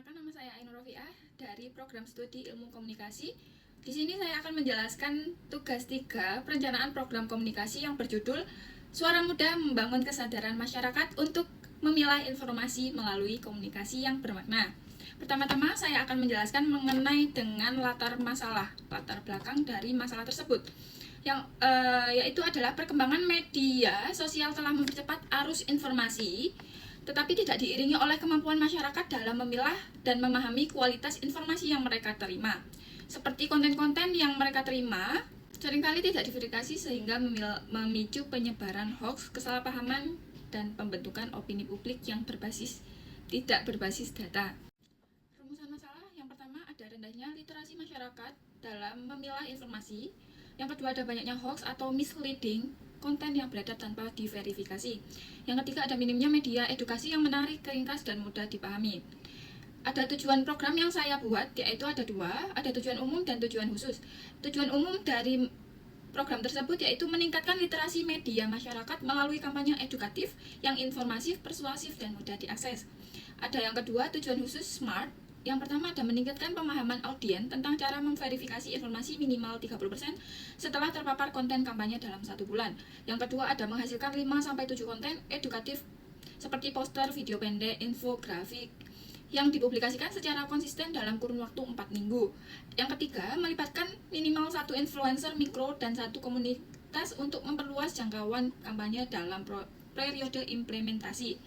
Perkenalkan, nama saya Ainur Rofiah dari program studi Ilmu Komunikasi. Di sini saya akan menjelaskan tugas 3 perencanaan program komunikasi yang berjudul Suara Muda Membangun Kesadaran Masyarakat untuk Memilah Informasi Melalui Komunikasi yang Bermakna. Pertama-tama saya akan menjelaskan mengenai dengan latar belakang dari masalah tersebut. Yaitu adalah perkembangan media sosial telah mempercepat arus informasi, tetapi tidak diiringi oleh kemampuan masyarakat dalam memilah dan memahami kualitas informasi yang mereka terima. Seperti konten-konten yang mereka terima seringkali tidak diverifikasi sehingga memicu penyebaran hoax, kesalahpahaman, dan pembentukan opini publik yang tidak berbasis data. Rumusan masalah yang pertama ada rendahnya literasi masyarakat dalam memilah informasi. Yang kedua ada banyaknya hoax atau misleading konten yang beredar tanpa diverifikasi. Yang ketiga ada minimnya media edukasi yang menarik, ringkas, dan mudah dipahami. Ada tujuan program yang saya buat, yaitu ada 2, ada tujuan umum dan tujuan khusus. Tujuan umum dari program tersebut yaitu meningkatkan literasi media masyarakat melalui kampanye edukatif yang informatif, persuasif, dan mudah diakses. Ada yang kedua, tujuan khusus SMART. Yang pertama ada meningkatkan pemahaman audiens tentang cara memverifikasi informasi minimal 30% setelah terpapar konten kampanye dalam 1 bulan. Yang kedua ada menghasilkan 5-7 konten edukatif seperti poster, video pendek, infografik yang dipublikasikan secara konsisten dalam kurun waktu 4 minggu. Yang ketiga, melibatkan minimal 1 influencer mikro dan 1 komunitas untuk memperluas jangkauan kampanye dalam periode implementasi.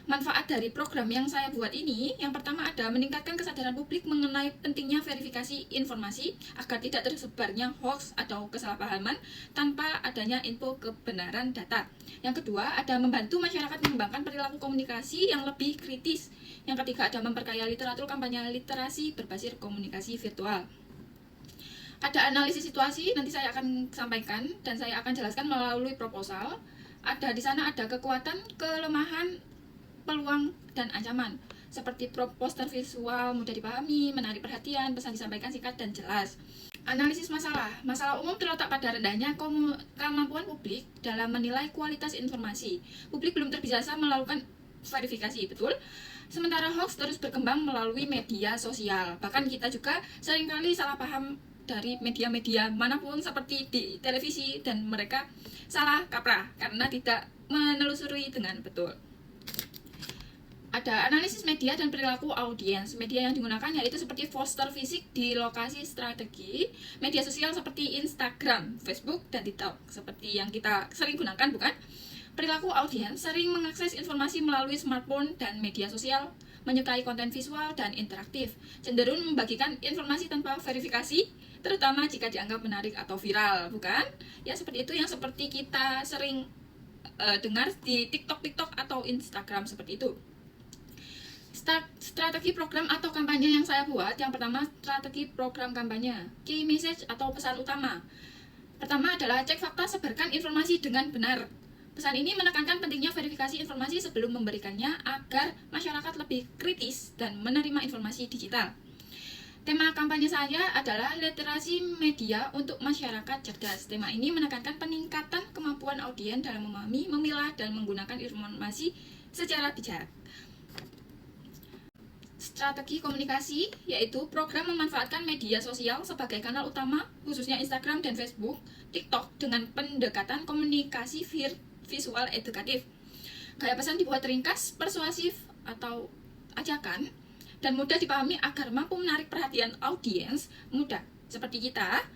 Manfaat dari program yang saya buat ini, yang pertama ada meningkatkan kesadaran publik mengenai pentingnya verifikasi informasi agar tidak tersebarnya hoax atau kesalahpahaman tanpa adanya info kebenaran data. Yang kedua ada membantu masyarakat mengembangkan perilaku komunikasi yang lebih kritis. Yang ketiga ada memperkaya literatur kampanye literasi berbasis komunikasi virtual. Ada analisis situasi, nanti saya akan sampaikan dan saya akan jelaskan melalui proposal. Ada di sana ada kekuatan, kelemahan, peluang, dan ancaman seperti poster visual mudah dipahami, menarik perhatian, pesan disampaikan singkat dan jelas. Analisis masalah umum terletak pada rendahnya kemampuan publik dalam menilai kualitas informasi. Publik belum terbiasa melakukan verifikasi, betul. Sementara hoax terus berkembang melalui media sosial. Bahkan kita juga seringkali salah paham dari media-media manapun seperti di televisi dan mereka salah kaprah karena tidak menelusuri dengan betul. Ada analisis media dan perilaku audiens. Media yang digunakan yaitu seperti poster fisik di lokasi strategi, media sosial seperti Instagram, Facebook, dan TikTok seperti yang kita sering gunakan, bukan? Perilaku audiens sering mengakses informasi melalui smartphone dan media sosial, menyukai konten visual dan interaktif, cenderung membagikan informasi tanpa verifikasi, terutama jika dianggap menarik atau viral, bukan? Ya seperti itu yang seperti kita sering dengar di TikTok atau Instagram seperti itu. Strategi program atau kampanye yang saya buat, yang pertama strategi program kampanye, key message atau pesan utama. Pertama adalah cek fakta, sebarkan informasi dengan benar. Pesan ini menekankan pentingnya verifikasi informasi sebelum memberikannya agar masyarakat lebih kritis dan menerima informasi digital. Tema kampanye saya adalah literasi media untuk masyarakat cerdas. Tema ini menekankan peningkatan kemampuan audiens dalam memahami, memilah, dan menggunakan informasi secara bijak. Strategi komunikasi yaitu program memanfaatkan media sosial sebagai kanal utama, khususnya Instagram dan Facebook, TikTok dengan pendekatan komunikasi visual edukatif. Gaya pesan dibuat ringkas, persuasif atau ajakan, dan mudah dipahami agar mampu menarik perhatian audiens muda seperti kita.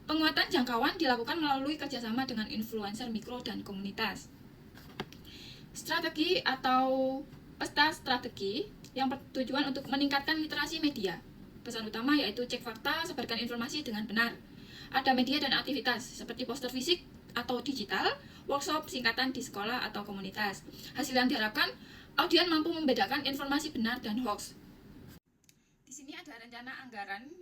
Penguatan jangkauan dilakukan melalui kerjasama dengan influencer mikro dan komunitas. Strategi atau peta strategi yang bertujuan untuk meningkatkan literasi media. Pesan utama yaitu cek fakta, sebarkan informasi dengan benar. Ada media dan aktivitas seperti poster fisik atau digital, workshop singkatan di sekolah atau komunitas. Hasil yang diharapkan, audiens mampu membedakan informasi benar dan hoax. Di sini ada rencana anggaran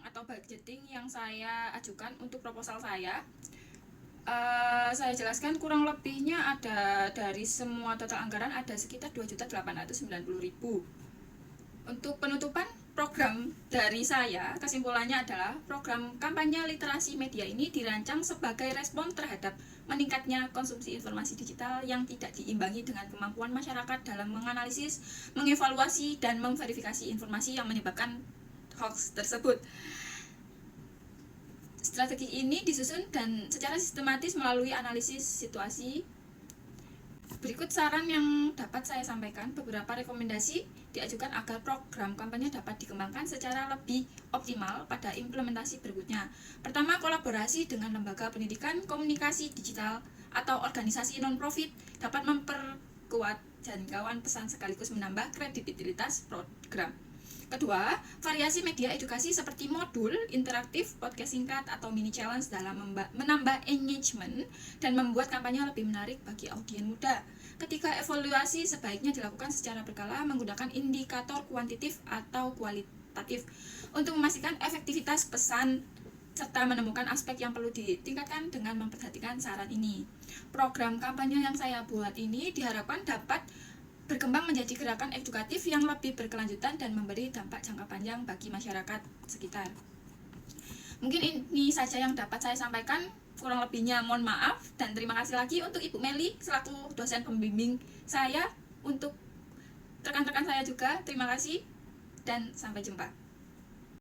atau budgeting yang saya ajukan untuk proposal saya. Saya jelaskan kurang lebihnya ada dari semua total anggaran ada sekitar 2.890.000. Untuk penutupan program dari saya, kesimpulannya adalah program kampanye literasi media ini dirancang sebagai respon terhadap meningkatnya konsumsi informasi digital yang tidak diimbangi dengan kemampuan masyarakat dalam menganalisis, mengevaluasi, dan memverifikasi informasi yang menyebabkan hoax tersebut. Strategi ini disusun dan secara sistematis melalui analisis situasi. Berikut saran yang dapat saya sampaikan. Beberapa rekomendasi diajukan agar program kampanye dapat dikembangkan secara lebih optimal pada implementasi berikutnya. Pertama, kolaborasi dengan lembaga pendidikan komunikasi digital atau organisasi non-profit dapat memperkuat jangkauan pesan sekaligus menambah kredibilitas program. Kedua, variasi media edukasi seperti modul, interaktif, podcast singkat, atau mini challenge dalam menambah engagement dan membuat kampanye lebih menarik bagi audiens muda. Ketiga, evaluasi sebaiknya dilakukan secara berkala menggunakan indikator kuantitatif atau kualitatif untuk memastikan efektivitas pesan serta menemukan aspek yang perlu ditingkatkan dengan memperhatikan saran ini. Program kampanye yang saya buat ini diharapkan dapat berkembang menjadi gerakan edukatif yang lebih berkelanjutan dan memberi dampak jangka panjang bagi masyarakat sekitar. Mungkin ini saja yang dapat saya sampaikan, kurang lebihnya mohon maaf, dan terima kasih lagi untuk Ibu Meli selaku dosen pembimbing saya, untuk rekan-rekan saya juga, terima kasih dan sampai jumpa.